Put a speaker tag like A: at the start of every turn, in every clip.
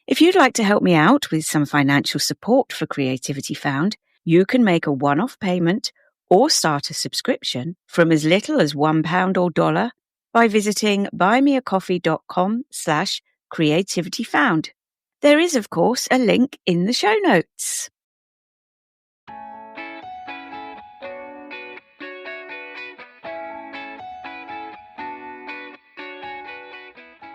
A: If you'd like to help me out with some financial support for Creativity Found, you can make a one-off payment or start a subscription from as little as £1 or $1 by visiting buymeacoffee.com/creativityfound. There is, of course, a link in the show notes.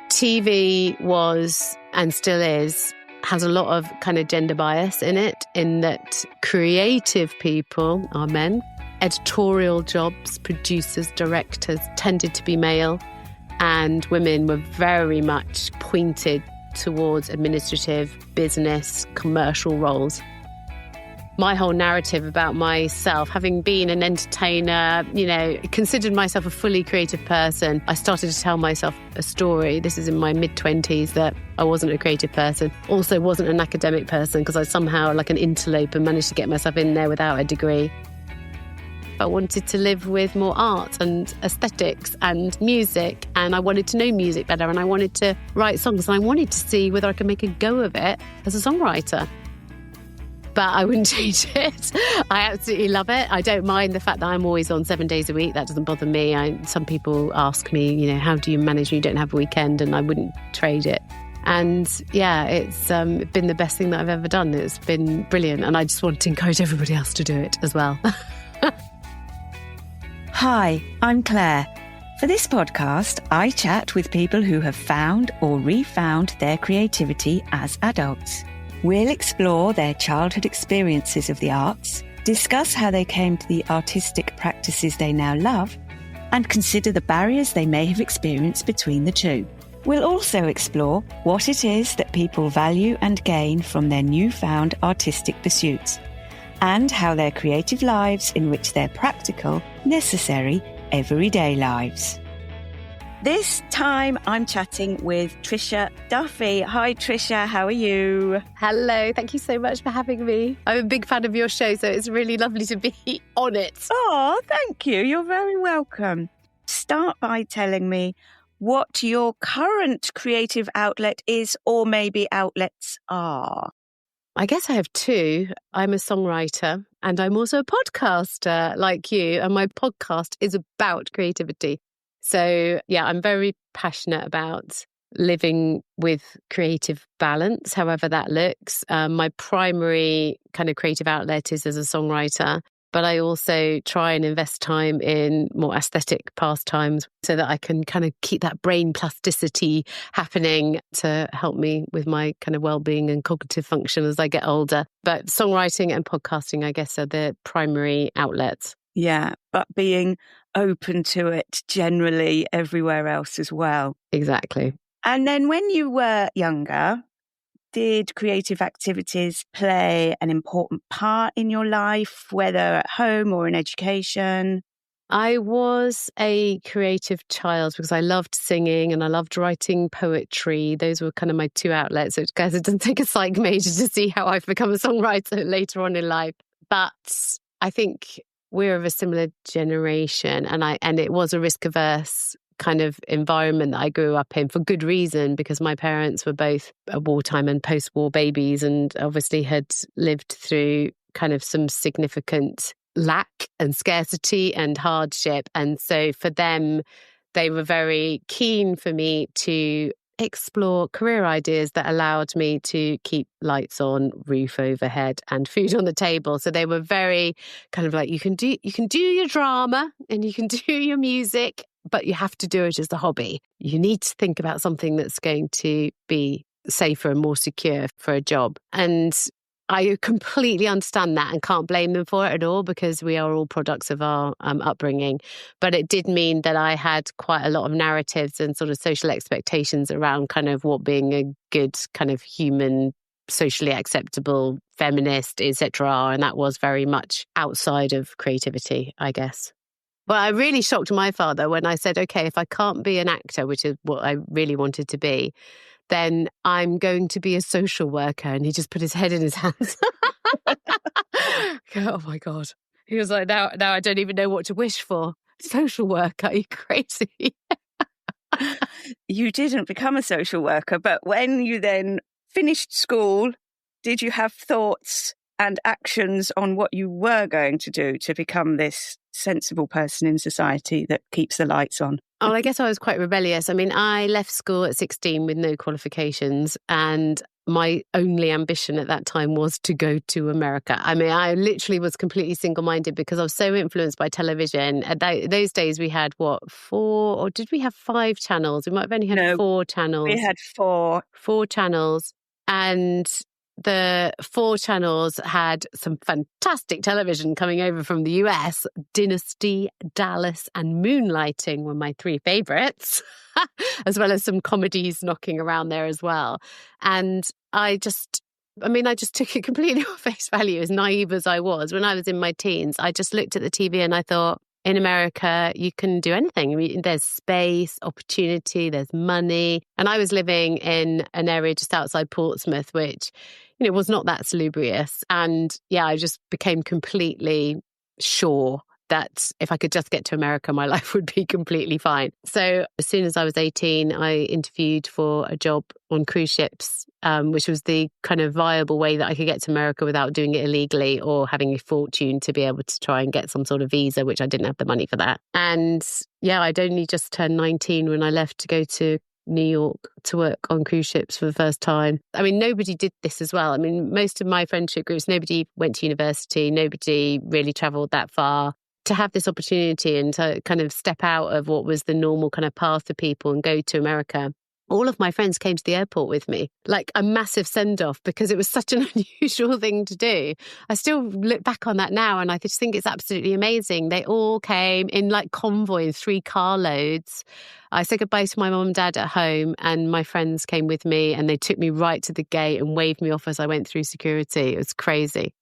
B: TV was, and still is, has a lot of kind of gender bias in it, in that creative people are men. Editorial jobs, producers, directors tended to be male, and women were very much pointed towards administrative, business, commercial roles. My whole narrative about myself, having been an entertainer, considered myself a fully creative person, I started to tell myself a story. This is in my mid-20s, that I wasn't a creative person. Also wasn't an academic person, because I somehow, like an interloper, managed to get myself in there without a degree. I wanted to live with more art and aesthetics and music, and I wanted to know music better, and I wanted to write songs, and I wanted to see whether I could make a go of it as a songwriter. But I wouldn't change it. I absolutely love it. I don't mind the fact that I'm always on 7 days a week. That doesn't bother me. Some people ask me, how do you manage when you don't have a weekend? And I wouldn't trade it. And yeah, it's been the best thing that I've ever done. It's been brilliant. And I just want to encourage everybody else to do it as well.
A: Hi, I'm Claire. For this podcast, I chat with people who have found or refound their creativity as adults. We'll explore their childhood experiences of the arts, discuss how they came to the artistic practices they now love, and consider the barriers they may have experienced between the two. We'll also explore what it is that people value and gain from their newfound artistic pursuits, and how their creative lives enrich their practical, necessary, everyday lives. This time I'm chatting with Tricia Duffy. Hi Tricia, how are you?
B: Hello, thank you so much for having me. I'm a big fan of your show, so it's really lovely to be on it.
A: Oh, thank you. You're very welcome. Start by telling me what your current creative outlet is, or maybe outlets are.
B: I guess I have two. I'm a songwriter and I'm also a podcaster like you, and my podcast is about creativity. So, yeah, I'm very passionate about living with creative balance, however that looks. My primary kind of creative outlet is as a songwriter, but I also try and invest time in more aesthetic pastimes so that I can kind of keep that brain plasticity happening to help me with my kind of well-being and cognitive function as I get older. But songwriting and podcasting, I guess, are the primary outlets.
A: Yeah, but being open to it generally everywhere else as well.
B: Exactly.
A: And then when you were younger, did creative activities play an important part in your life, whether at home or in education?
B: I was a creative child because I loved singing and I loved writing poetry. Those were kind of my two outlets. So guys, it doesn't take a psych major to see how I've become a songwriter later on in life. But I think we're of a similar generation, and it was a risk-averse kind of environment that I grew up in for good reason, because my parents were both wartime and post-war babies and obviously had lived through kind of some significant lack and scarcity and hardship. And so for them, they were very keen for me to explore career ideas that allowed me to keep lights on, roof overhead, and food on the table. So they were very kind of like, you can do your drama and you can do your music, but you have to do it as a hobby. You need to think about something that's going to be safer and more secure for a job. And I completely understand that and can't blame them for it at all, because we are all products of our upbringing. But it did mean that I had quite a lot of narratives and sort of social expectations around kind of what being a good kind of human, socially acceptable, feminist, etc. are. And that was very much outside of creativity, I guess. Well, I really shocked my father when I said, okay, if I can't be an actor, which is what I really wanted to be, then I'm going to be a social worker. And he just put his head in his hands. Oh my God. He was like, now I don't even know what to wish for. Social worker, are you crazy?
A: You didn't become a social worker, but when you then finished school, did you have thoughts and actions on what you were going to do to become this sensible person in society that keeps the lights on?
B: Oh, I guess I was quite rebellious. I mean, I left school at 16 with no qualifications, and my only ambition at that time was to go to America. I mean, I literally was completely single-minded because I was so influenced by television. At those days, we had, 4, or did we have 5 channels? We might have only had 4 channels.
A: We had 4.
B: 4 channels. And the 4 channels had some fantastic television coming over from the US. Dynasty, Dallas, and Moonlighting were my 3 favorites, as well as some comedies knocking around there as well. And I just took it completely on face value, as naive as I was. When I was in my teens, I just looked at the TV and I thought, in America, you can do anything. I mean, there's space, opportunity, there's money. And I was living in an area just outside Portsmouth, which, was not that salubrious. And yeah, I just became completely sure that if I could just get to America, my life would be completely fine. So as soon as I was 18, I interviewed for a job on cruise ships, which was the kind of viable way that I could get to America without doing it illegally or having a fortune to be able to try and get some sort of visa, which I didn't have the money for that. And yeah, I'd only just turned 19 when I left to go to New York to work on cruise ships for the first time. I mean, nobody did this as well. I mean, most of my friendship groups, nobody went to university, nobody really traveled that far. To have this opportunity and to kind of step out of what was the normal kind of path for people and go to America. All of my friends came to the airport with me, like a massive send-off, because it was such an unusual thing to do. I still look back on that now and I just think it's absolutely amazing. They all came in like convoy in 3 carloads. I said goodbye to my mum and dad at home, and my friends came with me and they took me right to the gate and waved me off as I went through security. It was crazy.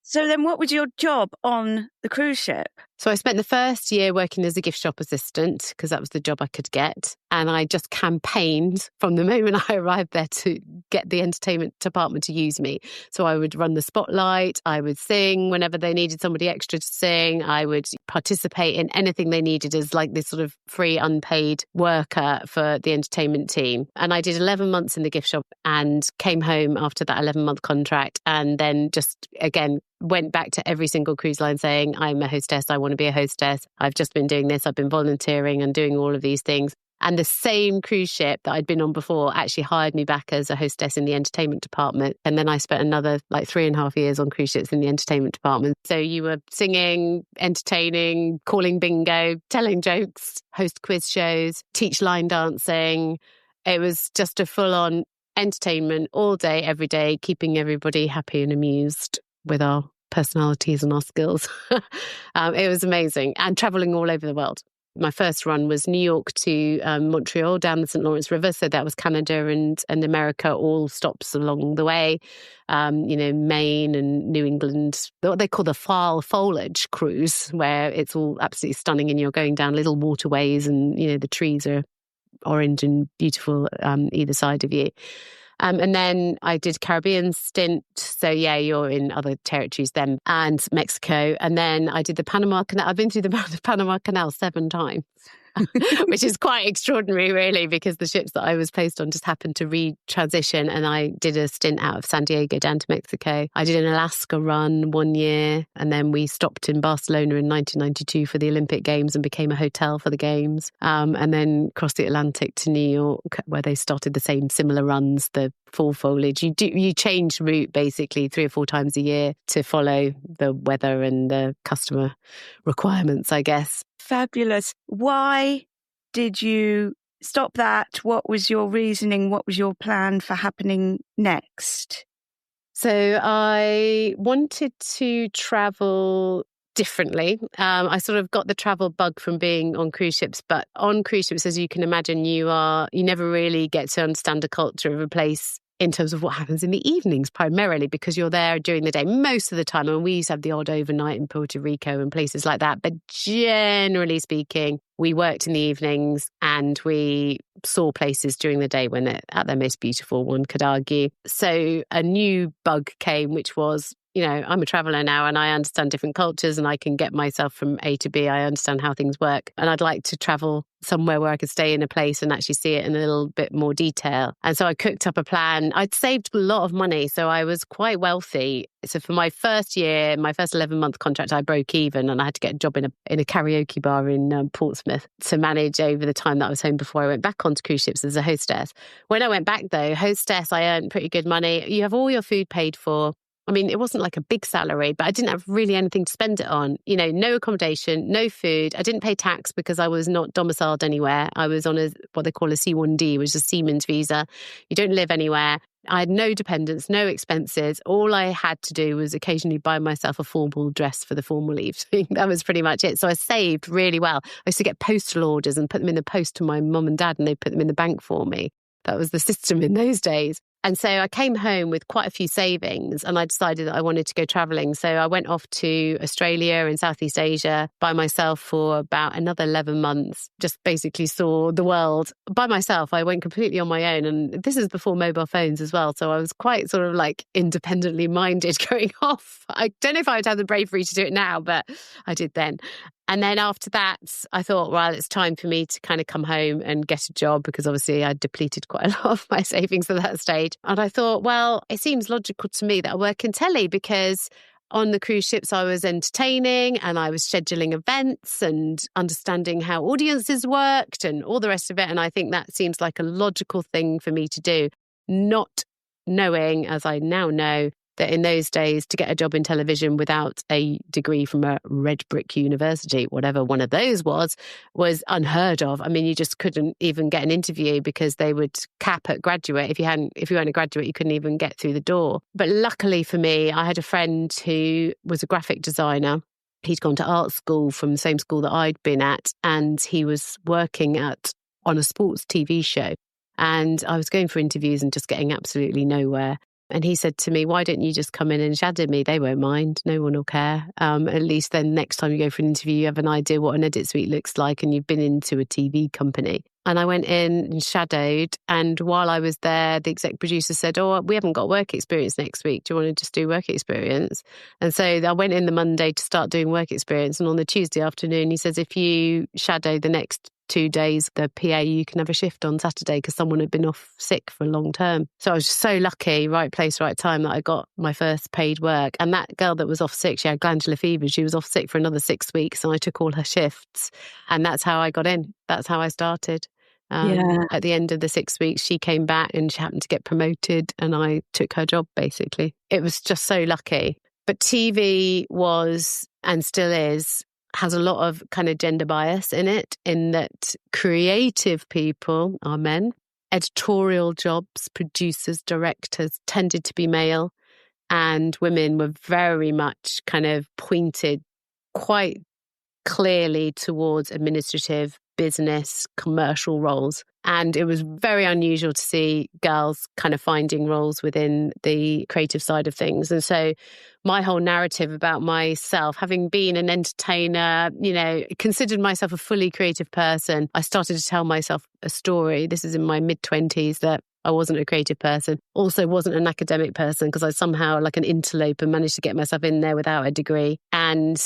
A: So then what was your job on the cruise ship?
B: So I spent the first year working as a gift shop assistant because that was the job I could get. And I just campaigned from the moment I arrived there to get the entertainment department to use me. So I would run the spotlight, I would sing whenever they needed somebody extra to sing, I would participate in anything they needed as like this sort of free unpaid worker for the entertainment team. And I did 11 months in the gift shop and came home after that 11-month contract, and then just again went back to every single cruise line saying, I'm a hostess, I want to be a hostess. I've just been doing this, I've been volunteering and doing all of these things. And the same cruise ship that I'd been on before actually hired me back as a hostess in the entertainment department. And then I spent another 3.5 years on cruise ships in the entertainment department. So you were singing, entertaining, calling bingo, telling jokes, host quiz shows, teach line dancing. It was just a full-on entertainment all day, every day, keeping everybody happy and amused with our personalities and our skills. It was amazing, and traveling all over the world. My first run was New York to Montreal down the St. Lawrence River. So that was Canada and America, all stops along the way. Maine and New England, what they call the fall foliage cruise, where it's all absolutely stunning and you're going down little waterways and, the trees are orange and beautiful either side of you. And then I did Caribbean stint. So yeah, you're in other territories then, and Mexico. And then I did the Panama Canal. I've been through the Panama Canal 7 times, which is quite extraordinary really, because the ships that I was placed on just happened to retransition. And I did a stint out of San Diego down to Mexico. I did an Alaska run 1 year, and then we stopped in Barcelona in 1992 for the Olympic Games and became a hotel for the Games. And then crossed the Atlantic to New York, where they started the same similar runs, the fall foliage. You change route basically 3 or 4 times a year to follow the weather and the customer requirements, I guess.
A: Fabulous. Why did you stop that? What was your reasoning? What was your plan for happening next?
B: So I wanted to travel differently. I sort of got the travel bug from being on cruise ships, but on cruise ships, as you can imagine, you never really get to understand the culture of a place in terms of what happens in the evenings, primarily because you're there during the day most of the time. And we used to have the odd overnight in Puerto Rico and places like that. But generally speaking, we worked in the evenings and we saw places during the day when they're at their most beautiful, one could argue. So a new bug came, which was, I'm a traveler now and I understand different cultures and I can get myself from A to B. I understand how things work. And I'd like to travel somewhere where I could stay in a place and actually see it in a little bit more detail. And so I cooked up a plan. I'd saved a lot of money, so I was quite wealthy. So for my first year, my first 11-month contract, I broke even and I had to get a job in a karaoke bar in Portsmouth to manage over the time that I was home before I went back onto cruise ships as a hostess. When I went back though, hostess, I earned pretty good money. You have all your food paid for. I mean, it wasn't like a big salary, but I didn't have really anything to spend it on. No accommodation, no food. I didn't pay tax because I was not domiciled anywhere. I was on what they call a C1D, which is a seaman's visa. You don't live anywhere. I had no dependents, no expenses. All I had to do was occasionally buy myself a formal dress for the formal evening. That was pretty much it. So I saved really well. I used to get postal orders and put them in the post to my mum and dad, and they put them in the bank for me. That was the system in those days. And so I came home with quite a few savings and I decided that I wanted to go traveling. So I went off to Australia and Southeast Asia by myself for about another 11 months, just basically saw the world by myself. I went completely on my own. And this is before mobile phones as well. So I was quite sort of like independently minded going off. I don't know if I'd have the bravery to do it now, but I did then. And then after that, I thought, well, it's time for me to kind of come home and get a job because obviously I'd depleted quite a lot of my savings at that stage. And I thought, well, it seems logical to me that I work in telly because on the cruise ships, I was entertaining and I was scheduling events and understanding how audiences worked and all the rest of it. And I think that seems like a logical thing for me to do, not knowing, as I now know, that in those days, to get a job in television without a degree from a red brick university, whatever one of those was unheard of. I mean, you just couldn't even get an interview because they would cap at graduate. If you weren't a graduate, you couldn't even get through the door. But luckily for me, I had a friend who was a graphic designer. He'd gone to art school from the same school that I'd been at, and he was working on a sports TV show. And I was going for interviews and just getting absolutely nowhere. And he said to me, why don't you just come in and shadow me? They won't mind. No one will care. At least then next time you go for an interview, you have an idea what an edit suite looks like and you've been into a TV company. And I went in and shadowed. And while I was there, the exec producer said, oh, we haven't got work experience next week. Do you want to just do work experience? And so I went in the Monday to start doing work experience. And on the Tuesday afternoon, he says, if you shadow the next 2 days, the PA, you can have a shift on Saturday because someone had been off sick for a long term. So I was just so lucky, right place, right time, that I got my first paid work. And that girl that was off sick, she had glandular fever. She was off sick for another 6 weeks and I took all her shifts. And that's how I got in. That's how I started. At the end of the 6 weeks, she came back and she happened to get promoted and I took her job, basically. It was just so lucky. But TV was, and still is, has a lot of kind of gender bias in it, in that creative people are men. Editorial jobs, producers, directors tended to be male, and women were very much kind of pointed quite clearly towards administrative, business, commercial roles. And it was very unusual to see girls kind of finding roles within the creative side of things. And so my whole narrative about myself, having been an entertainer, considered myself a fully creative person, I started to tell myself a story. This is in my mid-20s, that I wasn't a creative person, also wasn't an academic person because I somehow, like an interloper, managed to get myself in there without a degree. And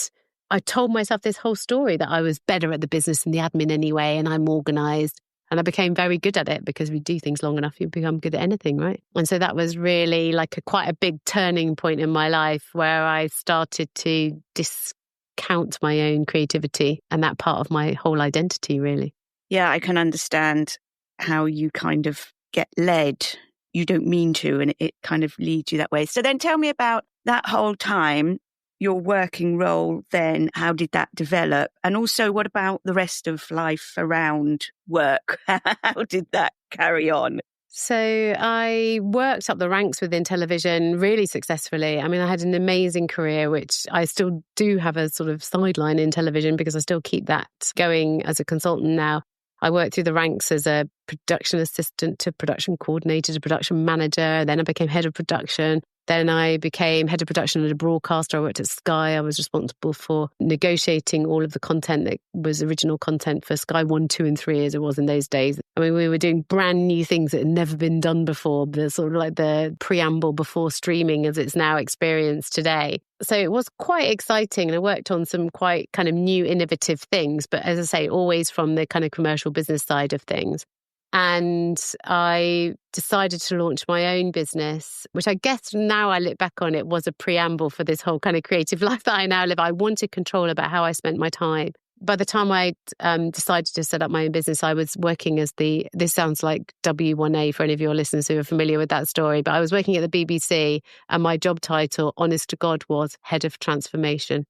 B: I told myself this whole story that I was better at the business and the admin anyway, and I'm organised. And I became very good at it because we do things long enough, you become good at anything, right? And so that was really like quite a big turning point in my life where I started to discount my own creativity and that part of my whole identity, really.
A: Yeah, I can understand how you kind of get led. You don't mean to, and it kind of leads you that way. So then tell me about that whole time, your working role then, how did that develop? And also, what about the rest of life around work? How did that carry on?
B: So I worked up the ranks within television really successfully. I mean, I had an amazing career, which I still do have a sort of sideline in television because I still keep that going as a consultant now. I worked through the ranks as a production assistant to production coordinator to production manager. Then I became head of production. Then I became head of production at a broadcaster. I worked at Sky. I was responsible for negotiating all of the content that was original content for Sky 1, 2 and 3 as it was in those days. I mean, we were doing brand new things that had never been done before. The sort of like the preamble before streaming as it's now experienced today. So it was quite exciting. And I worked on some quite kind of new, innovative things. But as I say, always from the kind of commercial business side of things. And I decided to launch my own business, which I guess now I look back on, it was a preamble for this whole kind of creative life that I now live. I wanted control about how I spent my time. By the time I decided to set up my own business, I was working as this sounds like W1A for any of your listeners who are familiar with that story, but I was working at the BBC and my job title, honest to God, was Head of Transformation.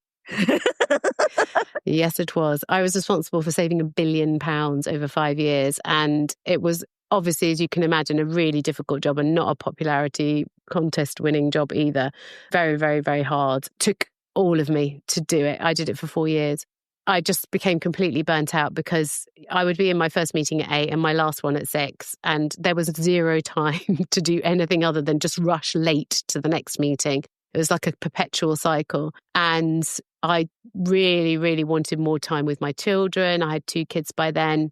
B: Yes, it was. I was responsible for saving £1 billion over 5 years. And it was obviously, as you can imagine, a really difficult job and not a popularity contest winning job either. Very, very, very hard. Took all of me to do it. I did it for 4 years. I just became completely burnt out because I would be in my first meeting at 8 and my last one at 6. And there was zero time to do anything other than just rush late to the next meeting. It was like a perpetual cycle. And I really, really wanted more time with my children. I had 2 kids by then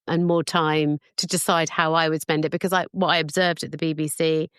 B: and more time to decide how I would spend it. Because what I observed at the BBC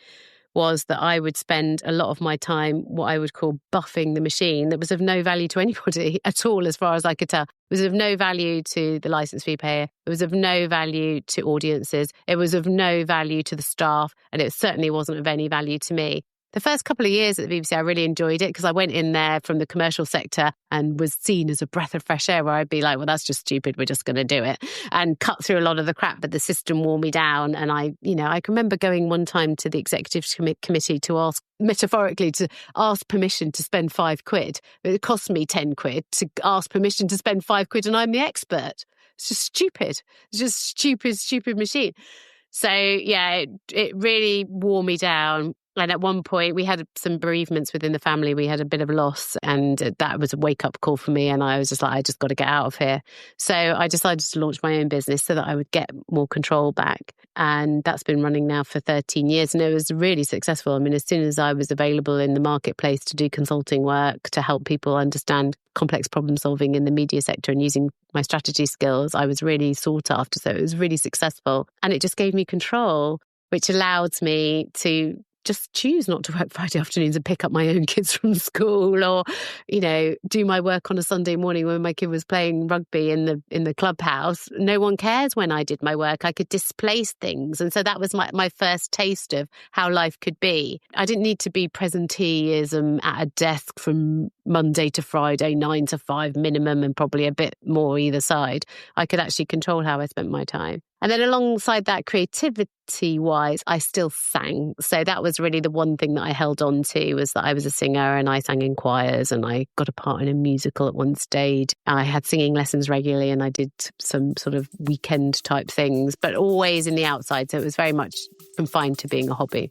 B: was that I would spend a lot of my time, what I would call buffing the machine, that was of no value to anybody at all, as far as I could tell. It was of no value to the licence fee payer. It was of no value to audiences. It was of no value to the staff. And it certainly wasn't of any value to me. The first couple of years at the BBC, I really enjoyed it because I went in there from the commercial sector and was seen as a breath of fresh air where I'd be like, well, that's just stupid. We're just going to do it and cut through a lot of the crap. But the system wore me down. And I can remember going one time to the executive committee to ask, metaphorically, to ask permission to spend £5. It cost me £10 to ask permission to spend £5 and I'm the expert. It's just stupid. It's just stupid machine. So, yeah, it really wore me down. And at one point, we had some bereavements within the family. We had a bit of loss, and that was a wake-up call for me. And I was just like, I just got to get out of here. So I decided to launch my own business so that I would get more control back. And that's been running now for 13 years. And it was really successful. I mean, as soon as I was available in the marketplace to do consulting work, to help people understand complex problem solving in the media sector and using my strategy skills, I was really sought after. So it was really successful. And it just gave me control, which allowed me to just choose not to work Friday afternoons and pick up my own kids from school, or, do my work on a Sunday morning when my kid was playing rugby in the clubhouse. No one cares when I did my work. I could displace things. And so that was my first taste of how life could be. I didn't need to be presenteeism at a desk from Monday to Friday, 9 to 5 minimum, and probably a bit more either side. I could actually control how I spent my time. And then alongside that, creativity-wise, I still sang. So that was really the one thing that I held on to, was that I was a singer and I sang in choirs and I got a part in a musical at one stage. I had singing lessons regularly and I did some sort of weekend type things, but always in the outside. So it was very much confined to being a hobby.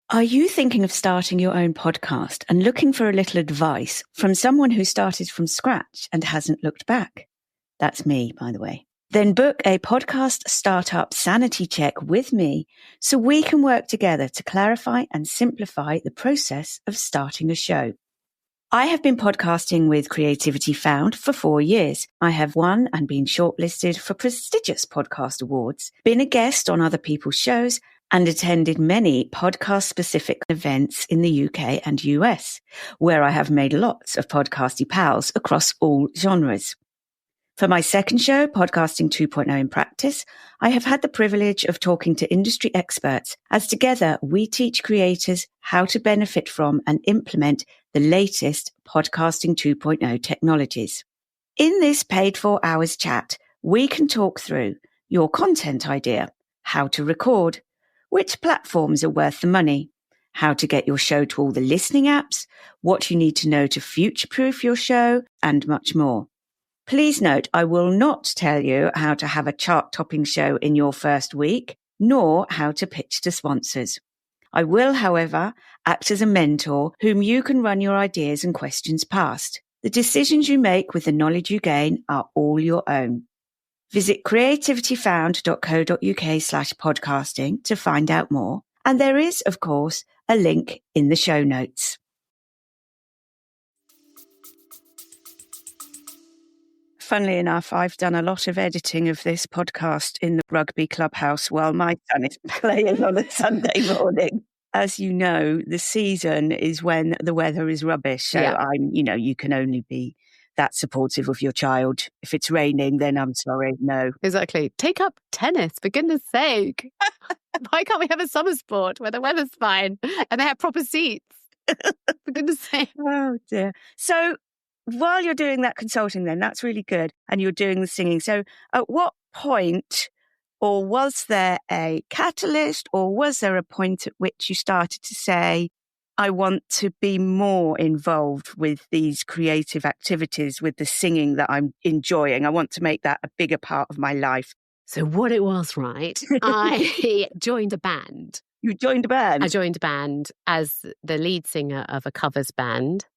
A: Are you thinking of starting your own podcast and looking for a little advice from someone who started from scratch and hasn't looked back? That's me, by the way. Then book a podcast startup sanity check with me so we can work together to clarify and simplify the process of starting a show. I have been podcasting with Creativity Found for 4 years. I have won and been shortlisted for prestigious podcast awards, been a guest on other people's shows, and attended many podcast-specific events in the UK and US, where I have made lots of podcasty pals across all genres. For my second show, Podcasting 2.0 in Practice, I have had the privilege of talking to industry experts, as together we teach creators how to benefit from and implement the latest Podcasting 2.0 technologies. In this paid 4 hours chat, we can talk through your content idea, how to record, which platforms are worth the money, how to get your show to all the listening apps, what you need to know to future-proof your show, and much more. Please note, I will not tell you how to have a chart-topping show in your first week, nor how to pitch to sponsors. I will, however, act as a mentor whom you can run your ideas and questions past. The decisions you make with the knowledge you gain are all your own. Visit creativityfound.co.uk/podcasting to find out more. And there is, of course, a link in the show notes. Funnily enough, I've done a lot of editing of this podcast in the rugby clubhouse while my son is playing on a Sunday morning. As you know, the season is when the weather is rubbish. So you can only be that supportive of your child. If it's raining, then I'm sorry, no.
B: Exactly. Take up tennis, for goodness sake. Why can't we have a summer sport where the weather's fine and they have proper seats? For goodness sake.
A: Oh, dear. So while you're doing that consulting then, that's really good, and you're doing the singing. So at what point, or was there a catalyst, or was there a point at which you started to say, I want to be more involved with these creative activities, with the singing that I'm enjoying? I want to make that a bigger part of my life.
B: So what it was, right? I joined a band.
A: You joined a band?
B: I joined a band as the lead singer of a covers band.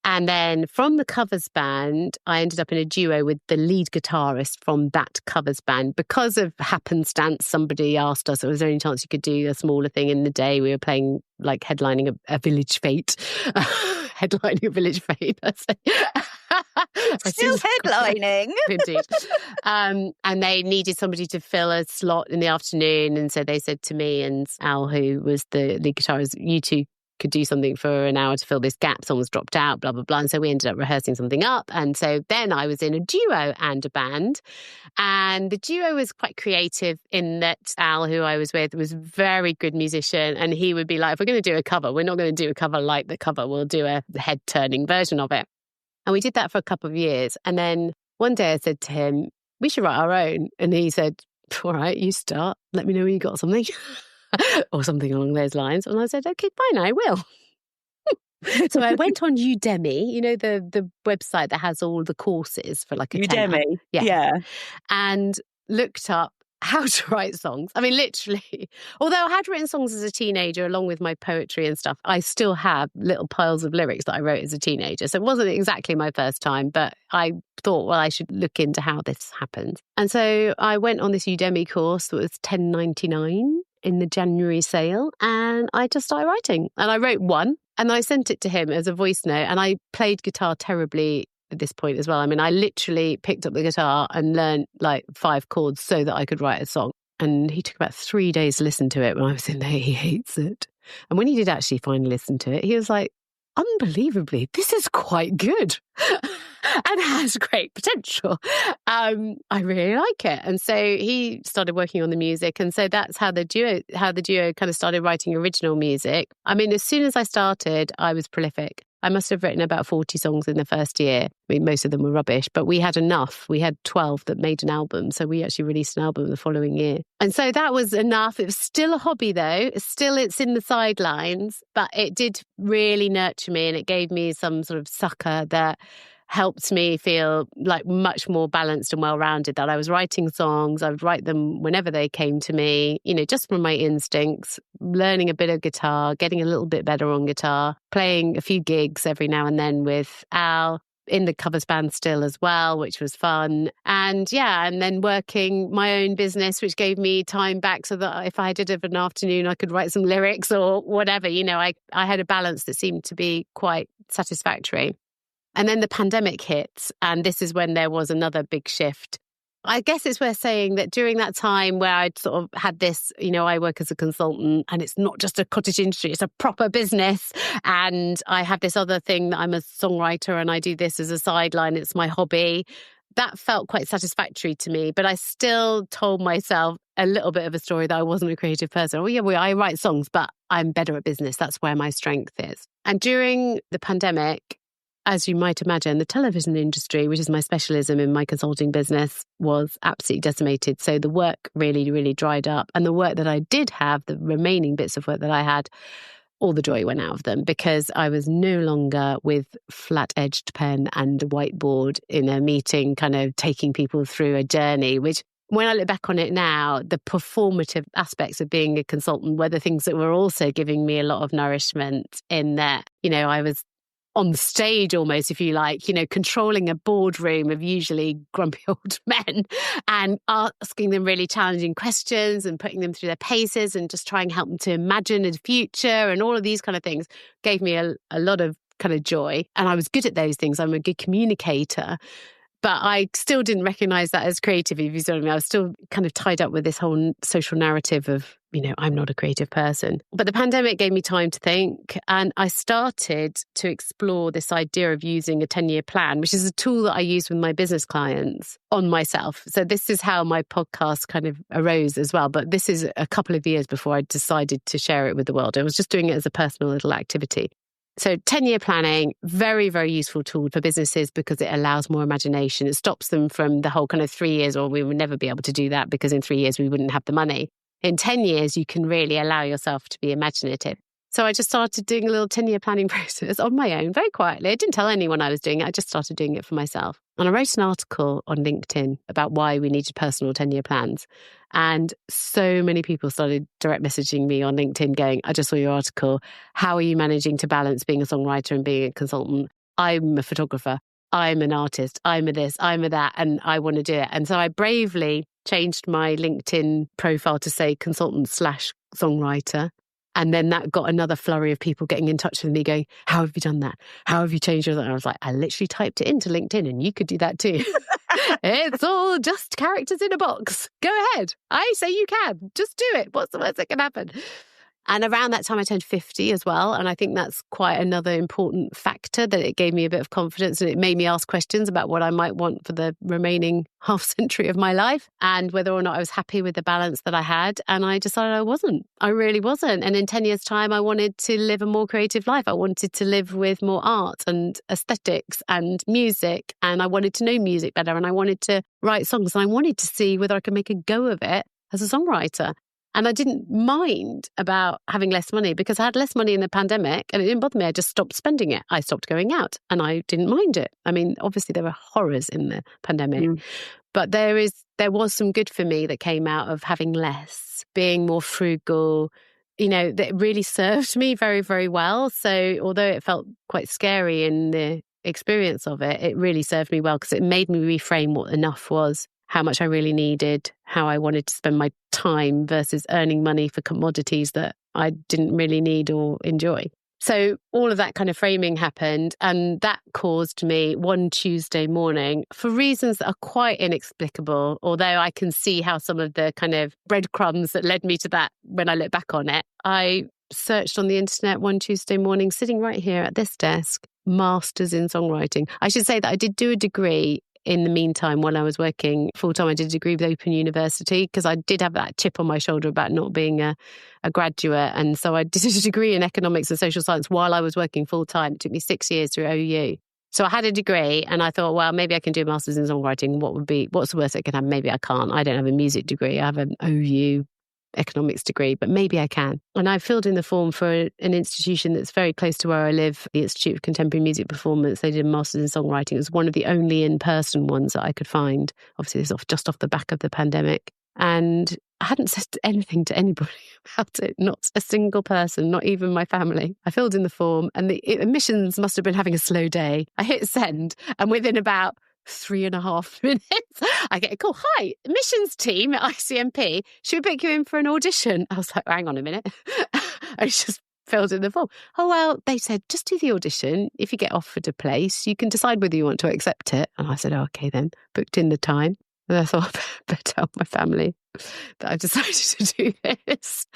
B: And then from the covers band, I ended up in a duo with the lead guitarist from that covers band. Because of happenstance, somebody asked us, was there any chance you could do a smaller thing in the day? We were playing, like, headlining a village fete. Headlining a village fete.
A: Still headlining.
B: Indeed. And they needed somebody to fill a slot in the afternoon. And so they said to me and Al, who was the lead guitarist, you two could do something for an hour to fill this gap. Someone's dropped out, blah, blah, blah. And so we ended up rehearsing something up. And so then I was in a duo and a band. And the duo was quite creative in that Al, who I was with, was a very good musician. And he would be like, if we're going to do a cover, we're not going to do a cover like the cover. We'll do a head-turning version of it. And we did that for a couple of years. And then one day I said to him, we should write our own. And he said, all right, you start. Let me know when you got something. Or something along those lines. And I said, okay, fine, I will. So I went on Udemy, the website that has all the courses for like a
A: Udemy,
B: tenner. Yeah. And looked up how to write songs. I mean, literally, although I had written songs as a teenager along with my poetry and stuff, I still have little piles of lyrics that I wrote as a teenager. So it wasn't exactly my first time, but I thought, well, I should look into how this happened. And so I went on this Udemy course that was $10.99 in the January sale, and I just started writing. And I wrote one, and I sent it to him as a voice note, and I played guitar terribly at this point as well. I mean, I literally picked up the guitar and learned like 5 chords so that I could write a song. And he took about 3 days to listen to it. When I was in there, he hates it. And when he did actually finally listen to it, he was like, unbelievably, this is quite good and has great potential. I really like it. And so he started working on the music. And so that's how the duo kind of started writing original music. I mean, as soon as I started, I was prolific. I must have written about 40 songs in the first year. I mean, most of them were rubbish, but we had enough. We had 12 that made an album. So we actually released an album the following year. And so that was enough. It was still a hobby though. It's in the sidelines, but it did really nurture me, and it gave me some sort of succor that helped me feel like much more balanced and well-rounded, that I was writing songs. I would write them whenever they came to me, just from my instincts, learning a bit of guitar, getting a little bit better on guitar, playing a few gigs every now and then with Al, in the covers band still as well, which was fun. And then working my own business, which gave me time back so that if I did it an afternoon, I could write some lyrics or whatever. I had a balance that seemed to be quite satisfactory. And then the pandemic hit, and this is when there was another big shift. I guess it's worth saying that during that time where I'd sort of had this, I work as a consultant, and it's not just a cottage industry, it's a proper business. And I have this other thing that I'm a songwriter and I do this as a sideline. It's my hobby. That felt quite satisfactory to me, but I still told myself a little bit of a story that I wasn't a creative person. Oh yeah, I write songs, but I'm better at business. That's where my strength is. And during the pandemic, as you might imagine, the television industry, which is my specialism in my consulting business, was absolutely decimated. So the work really, really dried up. And the work that I did have, the remaining bits of work that I had, all the joy went out of them, because I was no longer with flat-edged pen and a whiteboard in a meeting, kind of taking people through a journey, which when I look back on it now, the performative aspects of being a consultant were the things that were also giving me a lot of nourishment, in that, I was on stage almost, if you like, controlling a boardroom of usually grumpy old men and asking them really challenging questions and putting them through their paces and just trying to help them to imagine a future and all of these kind of things gave me a lot of kind of joy. And I was good at those things. I'm a good communicator. But I still didn't recognize that as creative, if you see what I mean. I was still kind of tied up with this whole social narrative of, I'm not a creative person. But the pandemic gave me time to think, and I started to explore this idea of using a 10-year plan, which is a tool that I use with my business clients on myself. So this is how my podcast kind of arose as well. But this is a couple of years before I decided to share it with the world. I was just doing it as a personal little activity. So 10-year planning, very, very useful tool for businesses because it allows more imagination. It stops them from the whole kind of 3 years, or we would never be able to do that because in 3 years we wouldn't have the money. In 10 years, you can really allow yourself to be imaginative. So I just started doing a little 10-year planning process on my own, very quietly. I didn't tell anyone I was doing it. I just started doing it for myself. And I wrote an article on LinkedIn about why we needed personal 10-year plans. And so many people started direct messaging me on LinkedIn going, I just saw your article. How are you managing to balance being a songwriter and being a consultant? I'm a photographer. I'm an artist. I'm a this, I'm a that, and I want to do it. And so I bravely changed my LinkedIn profile to say consultant/songwriter. And then that got another flurry of people getting in touch with me going, how have you done that? How have you changed your... And I was like, I literally typed it into LinkedIn and you could do that too. It's all just characters in a box. Go ahead. I say you can. Just do it. What's the worst that can happen? And around that time, I turned 50 as well. And I think that's quite another important factor, that it gave me a bit of confidence and it made me ask questions about what I might want for the remaining half century of my life and whether or not I was happy with the balance that I had. And I decided I wasn't. I really wasn't. And in 10 years' time, I wanted to live a more creative life. I wanted to live with more art and aesthetics and music. And I wanted to know music better. And I wanted to write songs. And I wanted to see whether I could make a go of it as a songwriter. And I didn't mind about having less money because I had less money in the pandemic and it didn't bother me. I just stopped spending it. I stopped going out and I didn't mind it. I mean, obviously there were horrors in the pandemic, but there was some good for me that came out of having less, being more frugal, that really served me very, very well. So although it felt quite scary in the experience of it, it really served me well because it made me reframe what enough was, how much I really needed, how I wanted to spend my time versus earning money for commodities that I didn't really need or enjoy. So all of that kind of framing happened, and that caused me one Tuesday morning, for reasons that are quite inexplicable, although I can see how some of the kind of breadcrumbs that led me to that when I look back on it. I searched on the internet one Tuesday morning, sitting right here at this desk, Masters in Songwriting. I should say that I did do a degree in the meantime, while I was working full-time. I did a degree with Open University because I did have that chip on my shoulder about not being a graduate. And so I did a degree in economics and social science while I was working full-time. It took me 6 years through OU. So I had a degree and I thought, well, maybe I can do a master's in songwriting. What's the worst that can happen? Maybe I can't. I don't have a music degree. I have an OU economics degree, but maybe I can. And I filled in the form for an institution that's very close to where I live, the Institute of Contemporary Music Performance. They did a master's in songwriting. It was one of the only in-person ones that I could find. Obviously, this was just off the back of the pandemic. And I hadn't said anything to anybody about it, not a single person, not even my family. I filled in the form and the admissions must have been having a slow day. I hit send and within about 3.5 minutes, I get a call. Hi, admissions team at ICMP. Should we book you in for an audition? I was like, hang on a minute. I just filled in the form. Oh, well, they said, just do the audition. If you get offered a place, you can decide whether you want to accept it. And I said, oh, okay then. Booked in the time. And I thought, I better tell my family that I've decided to do this.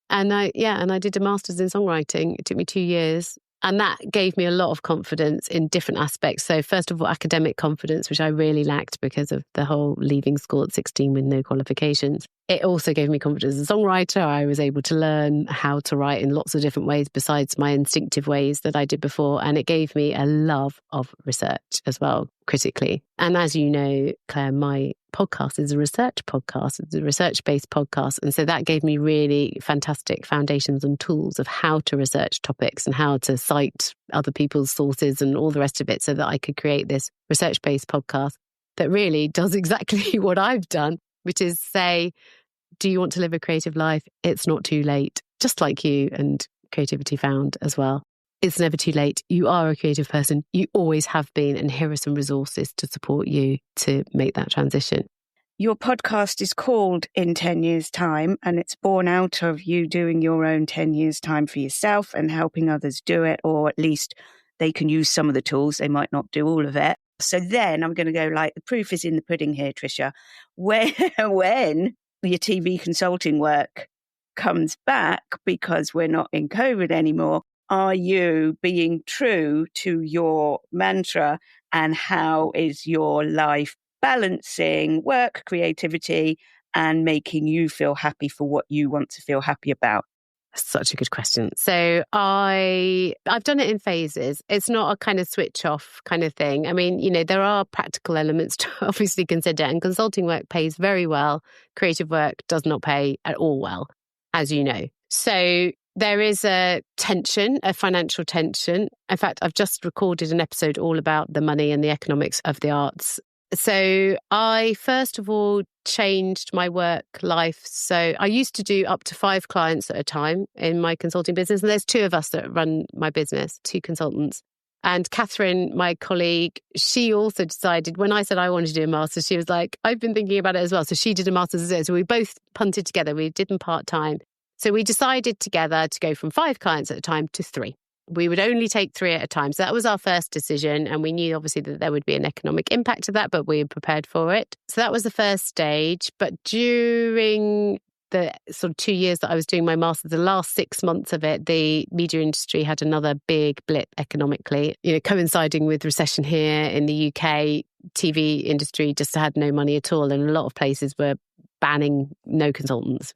B: And I did a master's in songwriting. It took me 2 years. And that gave me a lot of confidence in different aspects. So first of all, academic confidence, which I really lacked because of the whole leaving school at 16 with no qualifications. It also gave me confidence as a songwriter. I was able to learn how to write in lots of different ways besides my instinctive ways that I did before. And it gave me a love of research as well, critically. And as you know, Claire, my podcast is a research podcast. It's a research-based podcast. And so that gave me really fantastic foundations and tools of how to research topics and how to cite other people's sources and all the rest of it so that I could create this research-based podcast that really does exactly what I've done, which is say, do you want to live a creative life? It's not too late, just like you and Creativity Found as well. It's never too late. You are a creative person. You always have been. And here are some resources to support you to make that transition.
A: Your podcast is called In 10 Years' Time, and it's born out of you doing your own 10 years' time for yourself and helping others do it, or at least they can use some of the tools. They might not do all of it. So then I'm going to go like, the proof is in the pudding here, Tricia. When your TV consulting work comes back, because we're not in COVID anymore, are you being true to your mantra, and how is your life balancing work, creativity, and making you feel happy for what you want to feel happy about?
B: Such a good question. So I've done it in phases. It's not a kind of switch off kind of thing. I mean, there are practical elements to obviously consider, and consulting work pays very well. Creative work does not pay at all well, as you know. So there is a tension, a financial tension. In fact, I've just recorded an episode all about the money and the economics of the arts. So I, first of all, changed my work life. So I used to do up to 5 clients at a time in my consulting business. And there's 2 of us that run my business, 2 consultants. And Catherine, my colleague, she also decided, when I said I wanted to do a master's, she was like, I've been thinking about it as well. So she did a master's as well. So we both punted together. We did them part-time. So we decided together to go from 5 clients at a time to 3. We would only take 3 at a time. So that was our first decision. And we knew obviously that there would be an economic impact of that, but we were prepared for it. So that was the first stage. But during the sort of 2 years that I was doing my master's, the last 6 months of it, the media industry had another big blip economically, coinciding with recession here in the UK. TV industry just had no money at all. And a lot of places were banning no consultants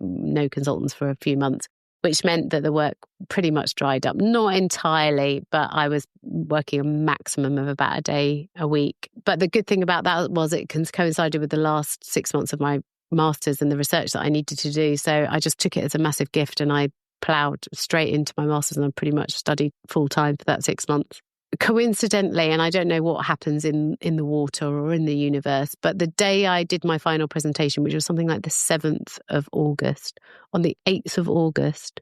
B: for a few months, which meant that the work pretty much dried up. Not entirely, but I was working a maximum of about a day a week. But the good thing about that was it coincided with the last 6 months of my master's and the research that I needed to do. So I just took it as a massive gift, and I ploughed straight into my master's, and I pretty much studied full time for that 6 months. Coincidentally, and I don't know what happens in the water or in the universe, but the day I did my final presentation, which was something like the 7th of August, on the 8th of August,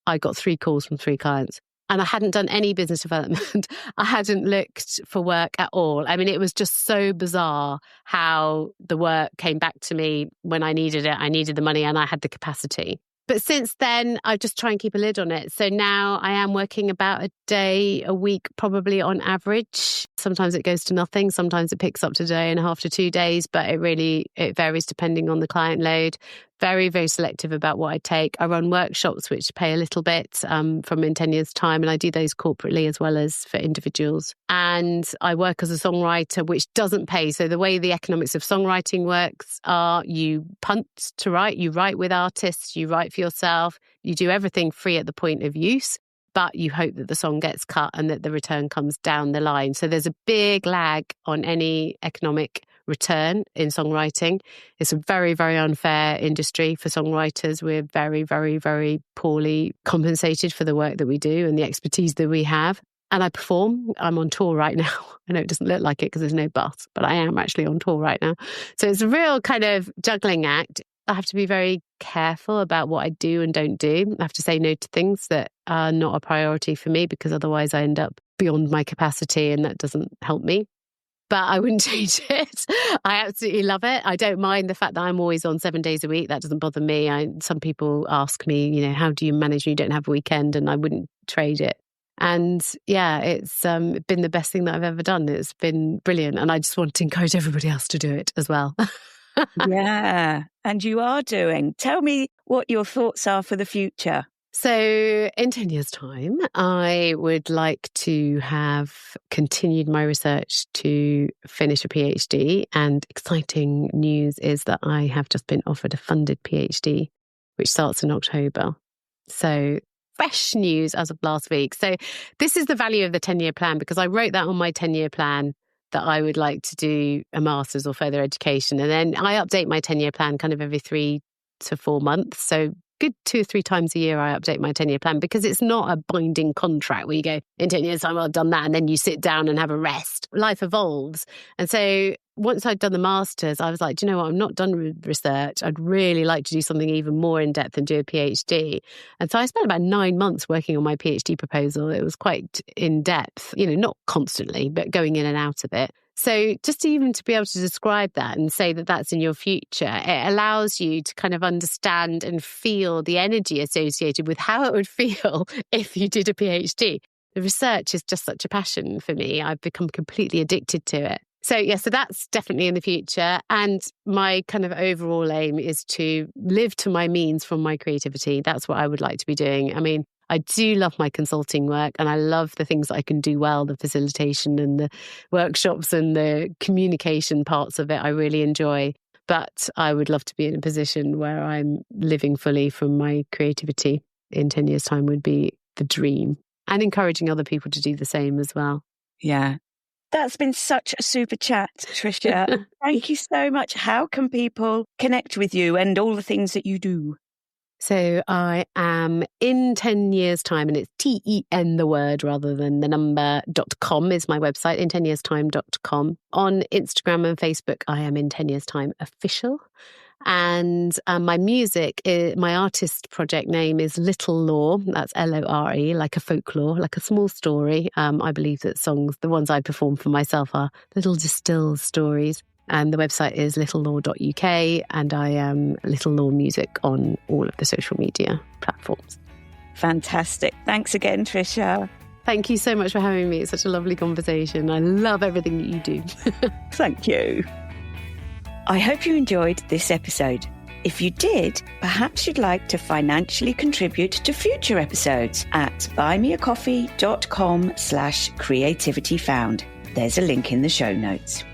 B: I got 3 calls from 3 clients. And I hadn't done any business development. I hadn't looked for work at all. I mean, it was just so bizarre how the work came back to me when I needed it. I needed the money and I had the capacity. But since then, I just try and keep a lid on it. So now I am working about a day a week, probably on average. Sometimes it goes to nothing. Sometimes it picks up to a day and a half to 2 days, but it varies depending on the client load. Very, very selective about what I take. I run workshops which pay a little bit from In 10 Years' Time, and I do those corporately as well as for individuals. And I work as a songwriter, which doesn't pay. So the way the economics of songwriting works are you punt to write, you write with artists, you write for yourself, you do everything free at the point of use, but you hope that the song gets cut and that the return comes down the line. So there's a big lag on any economic return in songwriting. It's a very, very unfair industry for songwriters. We're very, very, very poorly compensated for the work that we do and the expertise that we have. And I perform. I'm on tour right now. I know it doesn't look like it because there's no bus, but I am actually on tour right now. So it's a real kind of juggling act. I have to be very careful about what I do and don't do. I have to say no to things that are not a priority for me, because otherwise I end up beyond my capacity and that doesn't help me. But I wouldn't change it. I absolutely love it. I don't mind the fact that I'm always on 7 days a week. That doesn't bother me. Some people ask me, how do you manage when you don't have a weekend? And I wouldn't trade it. And yeah, it's been the best thing that I've ever done. It's been brilliant. And I just want to encourage everybody else to do it as well.
A: Yeah. And you are doing. Tell me what your thoughts are for the future.
B: So in 10 years' time, I would like to have continued my research to finish a PhD. And exciting news is that I have just been offered a funded PhD, which starts in October. So fresh news as of last week. So this is the value of the 10-year plan, because I wrote that on my 10-year plan that I would like to do a master's or further education. And then I update my 10-year plan kind of every 3 to 4 months. So good 2 or 3 times a year I update my 10-year plan, because it's not a binding contract where you go, in 10 years' time I've done that, and then you sit down and have a rest. Life evolves. And so once I'd done the master's, I was like, do you know what? I'm not done with research. I'd really like to do something even more in depth and do a PhD. And so I spent about 9 months working on my PhD proposal. It was quite in depth, not constantly, but going in and out of it. So just even to be able to describe that and say that that's in your future, it allows you to kind of understand and feel the energy associated with how it would feel if you did a PhD. The research is just such a passion for me. I've become completely addicted to it. So that's definitely in the future. And my kind of overall aim is to live to my means from my creativity. That's what I would like to be doing. I mean, I do love my consulting work and I love the things that I can do well, the facilitation and the workshops and the communication parts of it. I really enjoy. But I would love to be in a position where I'm living fully from my creativity in 10 years' time would be the dream. And encouraging other people to do the same as well.
A: Yeah. That's been such a super chat, Tricia. Thank you so much. How can people connect with you and all the things that you do?
B: So I am in 10 years' time, and it's TEN, the word, rather than the number, .com is my website, in 10yearstime.com. On Instagram and Facebook, I am in 10 years' time official. And my music, my artist project name is Little Lore. That's Lore, like a folklore, like a small story. I believe that songs, the ones I perform for myself, are little distilled stories. And the website is littlelore.uk, and I am Little Lore Music on all of the social media platforms.
A: Fantastic. Thanks again, Tricia.
B: Thank you so much for having me. It's such a lovely conversation. I love everything that you do.
A: Thank you. I hope you enjoyed this episode. If you did, perhaps you'd like to financially contribute to future episodes at buymeacoffee.com/creativityfound. There's a link in the show notes.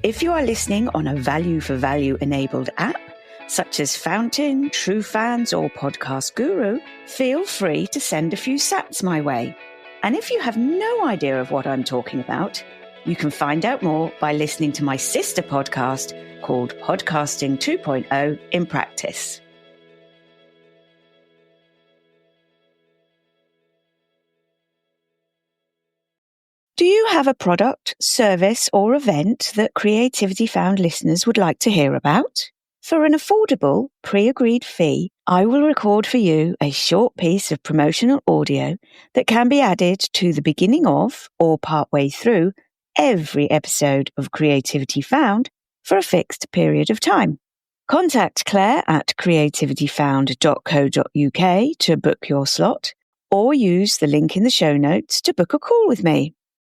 A: If you are listening on a value for value enabled app, such as Fountain, True Fans, or Podcast Guru, feel free to send a few sats my way. And if you have no idea of what I'm talking about, you can find out more by listening to my sister podcast called Podcasting 2.0 in Practice. Do you have a product, service, or event that Creativity Found listeners would like to hear about? For an affordable, pre-agreed fee, I will record for you a short piece of promotional audio that can be added to the beginning of, or partway through, every episode of Creativity Found for a fixed period of time. Contact Claire at creativityfound.co.uk to book your slot, or use the link in the show notes to book a call with me.